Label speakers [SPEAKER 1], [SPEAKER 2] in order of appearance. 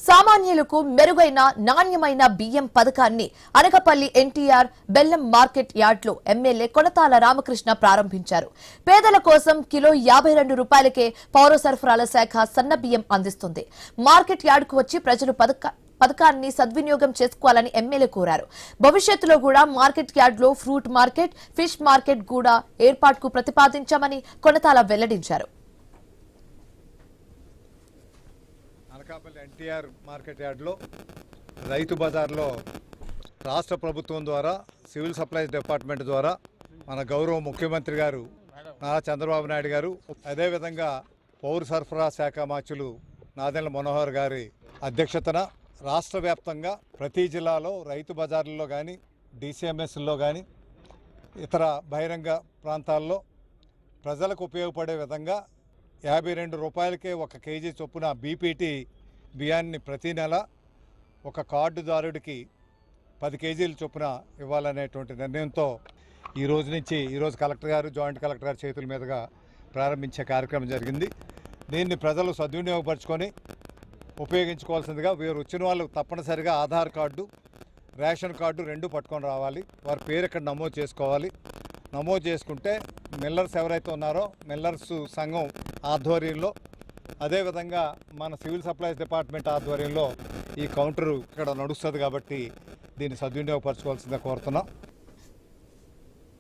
[SPEAKER 1] సామాన్యులకు మెరుగైన నాణ్యమైన బియ్యం పథకాన్ని అనకపల్లి ఎన్టీఆర్ బెల్లం మార్కెట్ యార్డ్లో ఎమ్మెల్యే కొనతాల రామకృష్ణ ప్రారంభించారు. పేదల కోసం కిలో 52 రూపాయలకే పౌర సరఫరాల శాఖ సన్న బియ్యం అందిస్తుంది. మార్కెట్ యార్డ్కు వచ్చి ప్రజలు పథకాన్ని సద్వినియోగం చేసుకోవాలని ఎమ్మెల్యే కోరారు. భవిష్యత్తులో కూడా మార్కెట్ యార్డ్లో ఫ్రూట్ మార్కెట్, ఫిష్ మార్కెట్ కూడా ఏర్పాటుకు ప్రతిపాదించామని కొనతాల వెల్లడించారు.
[SPEAKER 2] అనకాపల్లి ఎన్టీఆర్ మార్కెట్ యార్డ్లో రైతు బజార్లో రాష్ట్ర ప్రభుత్వం ద్వారా సివిల్ సప్లైస్ డిపార్ట్మెంట్ ద్వారా మన గౌరవ ముఖ్యమంత్రి గారు నారా చంద్రబాబు నాయుడు గారు, అదేవిధంగా పౌర సరఫరా శాఖ మంత్రులు నాదెండ్ల మనోహర్ గారి అధ్యక్షతన రాష్ట్ర వ్యాప్తంగా ప్రతి జిల్లాలో రైతు బజార్లలో కానీ, డిసిఎంఎస్లో కానీ, ఇతర బహిరంగ ప్రాంతాల్లో ప్రజలకు ఉపయోగపడే విధంగా 52 రూపాయలకే 1 కేజీ చొప్పున బీపీటీ బియ్యాన్ని ప్రతి నెల ఒక కార్డుదారుడికి 10 కేజీల చొప్పున ఇవ్వాలనేటువంటి నిర్ణయంతో ఈరోజు కలెక్టర్ గారు, జాయింట్ కలెక్టర్ గారి చేతుల మీదుగా ప్రారంభించే కార్యక్రమం జరిగింది. దీన్ని ప్రజలు సద్వినియోగపరచుకొని ఉపయోగించుకోవాల్సిందిగా, వీరు వచ్చిన వాళ్ళు తప్పనిసరిగా ఆధార్ కార్డు, రేషన్ కార్డు 2 పట్టుకొని రావాలి. వారి పేరు ఇక్కడ నమోదు చేసుకోవాలి. నమోదు చేసుకుంటే మిల్లర్స్ ఎవరైతే ఉన్నారో మిల్లర్స్ సంఘం ఆధ్వర్యంలో, అదేవిధంగా మన సివిల్ సప్లైస్ డిపార్ట్మెంట్ ఆధ్వర్యంలో ఈ కౌంటరు ఇక్కడ నడుస్తుంది. కాబట్టి దీన్ని సద్వినియోగపరచుకోవాల్సిందిగా కోరుతున్నాం.